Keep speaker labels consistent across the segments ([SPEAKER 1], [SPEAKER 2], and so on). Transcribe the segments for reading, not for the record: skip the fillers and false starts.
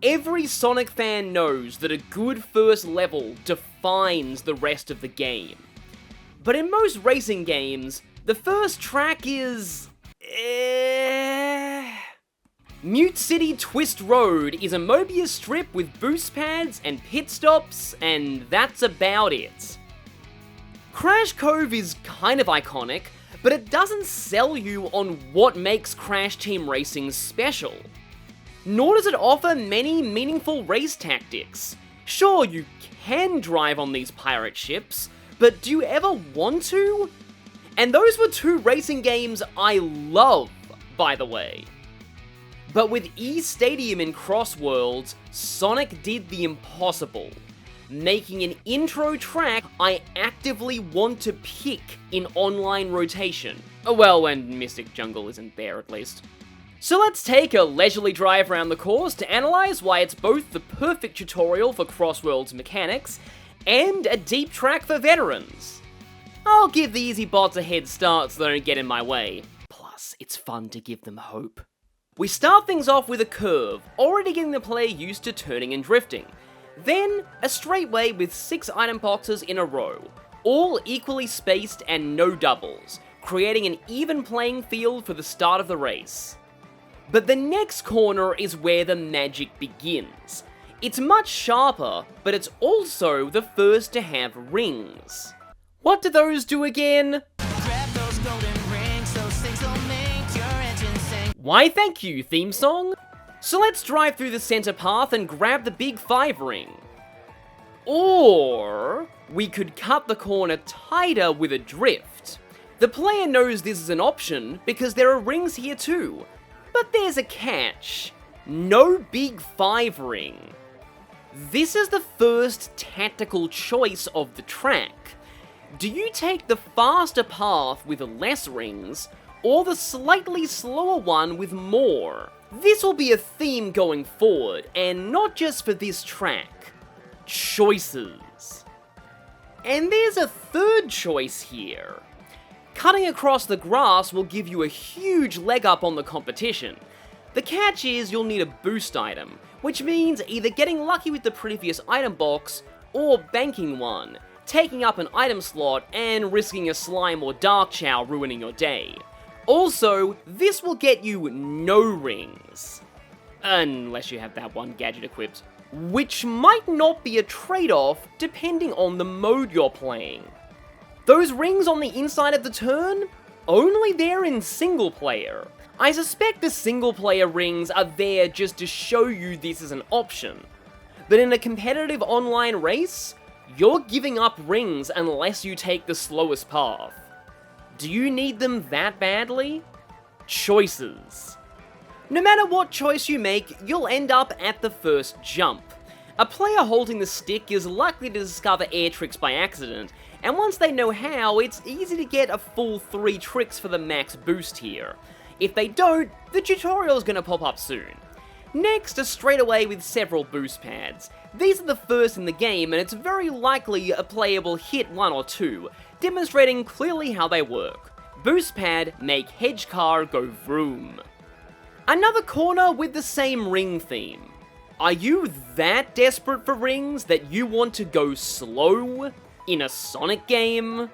[SPEAKER 1] Every Sonic fan knows that a good first level defines the rest of the game. But in most racing games, the first track is... Mute City Twist Road is a Mobius strip with boost pads and pit stops, and that's about it. Crash Cove is kind of iconic, but it doesn't sell you on what makes Crash Team Racing special. Nor does it offer many meaningful race tactics. Sure, you can drive on these pirate ships, but do you ever want to? And those were two racing games I love, by the way. But with E-Stadium in CrossWorlds, Sonic did the impossible, making an intro track I actively want to pick in online rotation. Well, when Mystic Jungle isn't there at least. So let's take a leisurely drive around the course to analyse why it's both the perfect tutorial for CrossWorlds mechanics, and a deep track for veterans. I'll give the easy bots a head start so they don't get in my way. Plus, it's fun to give them hope. We start things off with a curve, already getting the player used to turning and drifting. Then, a straightaway with 6 item boxes in a row, all equally spaced and no doubles, creating an even playing field for the start of the race. But the next corner is where the magic begins. It's much sharper, but it's also the first to have rings. What do those do again?
[SPEAKER 2] Grab those golden rings, those things will make your engine sing.
[SPEAKER 1] Why thank you, theme song. So let's drive through the center path and grab the big 5 ring. Or we could cut the corner tighter with a drift. The player knows this is an option because there are rings here too. But there's a catch. No big 5 ring. This is the first tactical choice of the track. Do you take the faster path with less rings, or the slightly slower one with more? This will be a theme going forward, and not just for this track. Choices. And there's a third choice here. Cutting across the grass will give you a huge leg up on the competition. The catch is you'll need a boost item, which means either getting lucky with the previous item box, or banking one, taking up an item slot and risking a slime or dark chow ruining your day. Also, this will get you no rings. Unless you have that one gadget equipped. Which might not be a trade-off depending on the mode you're playing. Those rings on the inside of the turn? Only there in single player. I suspect the single player rings are there just to show you this is an option. But in a competitive online race, you're giving up rings unless you take the slowest path. Do you need them that badly? Choices. No matter what choice you make, you'll end up at the first jump. A player holding the stick is likely to discover air tricks by accident, and once they know how, it's easy to get a full 3 tricks for the max boost here. If they don't, the tutorial's gonna pop up soon. Next, a straightaway with several boost pads. These are the first in the game, and it's very likely a player will hit 1 or 2, demonstrating clearly how they work. Boost pad make hedge car go vroom. Another corner with the same ring theme. Are you that desperate for rings that you want to go slow in a Sonic game?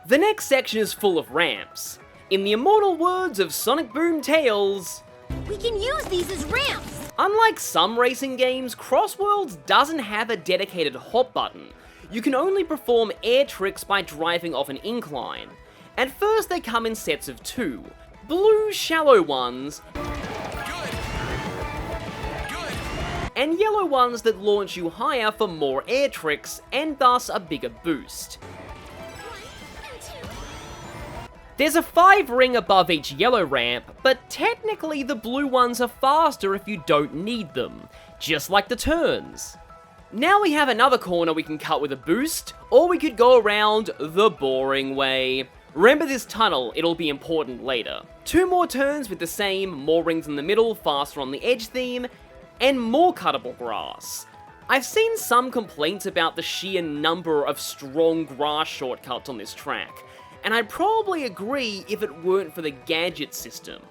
[SPEAKER 1] The next section is full of ramps. In the immortal words of Sonic Boom Tales,
[SPEAKER 3] We can use these as ramps!
[SPEAKER 1] unlike some racing games, CrossWorlds doesn't have a dedicated hop button. You can only perform air tricks by driving off an incline. At first they come in sets of 2, blue shallow ones, and yellow ones that launch you higher for more air tricks, and thus a bigger boost. There's a 5 ring above each yellow ramp, but technically the blue ones are faster if you don't need them, just like the turns. Now we have another corner we can cut with a boost, or we could go around the boring way. Remember this tunnel, it'll be important later. 2 more turns with the same, more rings in the middle, faster on the edge theme, and more cuttable grass. I've seen some complaints about the sheer number of strong grass shortcuts on this track, and I'd probably agree if it weren't for the gadget system.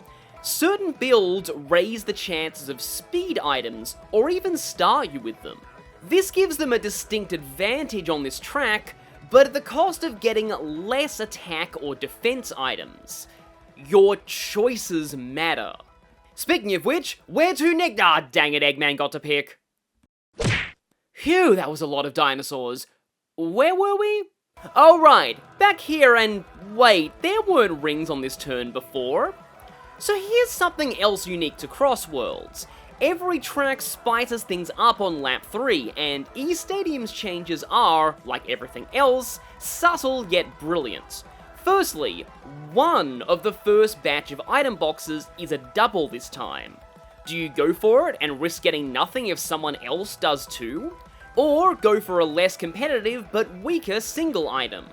[SPEAKER 1] Certain builds raise the chances of speed items, or even start you with them. This gives them a distinct advantage on this track, but at the cost of getting less attack or defense items. Your choices matter. Speaking of which, where to next? Ah, dang it, Eggman got to pick. Phew, that was a lot of dinosaurs. Where were we? Oh right, back here, and wait, there weren't rings on this turn before. So here's something else unique to CrossWorlds. Every track spices things up on lap 3, and E-Stadium's changes are, like everything else, subtle yet brilliant. Firstly, one of the first batch of item boxes is a double this time. Do you go for it and risk getting nothing if someone else does too? Or go for a less competitive but weaker single item?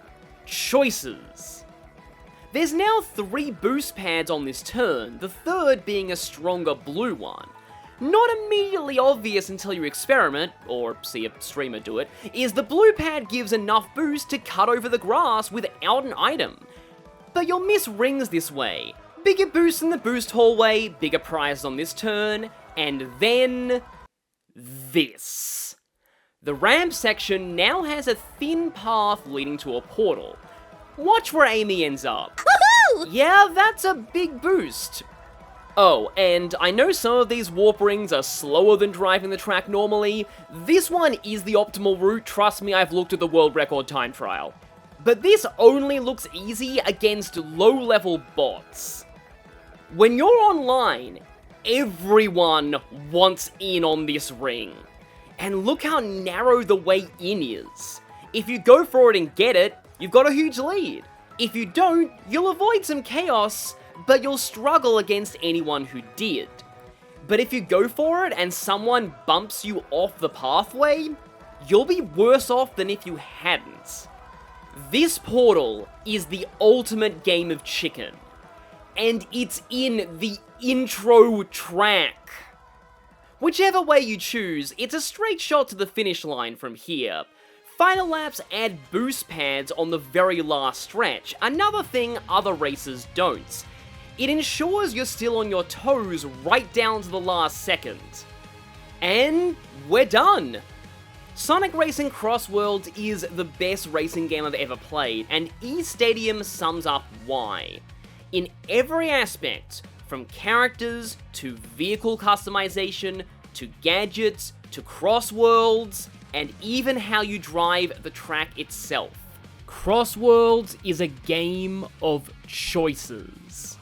[SPEAKER 1] Choices. There's now 3 boost pads on this turn, the third being a stronger blue one. Not immediately obvious until you experiment, or see a streamer do it, is the blue pad gives enough boost to cut over the grass without an item. But you'll miss rings this way. Bigger boosts in the boost hallway, bigger prizes on this turn, and then this. The ramp section now has a thin path leading to a portal. Watch where Amy ends up.
[SPEAKER 3] Woohoo!
[SPEAKER 1] Yeah, that's a big boost. Oh, and I know some of these warp rings are slower than driving the track normally. This one is the optimal route, trust me, I've looked at the world record time trial. But this only looks easy against low-level bots. When you're online, everyone wants in on this ring. And look how narrow the way in is. If you go for it and get it, you've got a huge lead. If you don't, you'll avoid some chaos, but you'll struggle against anyone who did. But if you go for it and someone bumps you off the pathway, you'll be worse off than if you hadn't. This portal is the ultimate game of chicken, and it's in the intro track. Whichever way you choose, it's a straight shot to the finish line from here. Final laps add boost pads on the very last stretch, another thing other races don't. It ensures you're still on your toes right down to the last second. And we're done! Sonic Racing CrossWorlds is the best racing game I've ever played, and E-Stadium sums up why. In every aspect, from characters, to vehicle customization, to gadgets, to CrossWorlds, and even how you drive the track itself. CrossWorlds is a game of choices.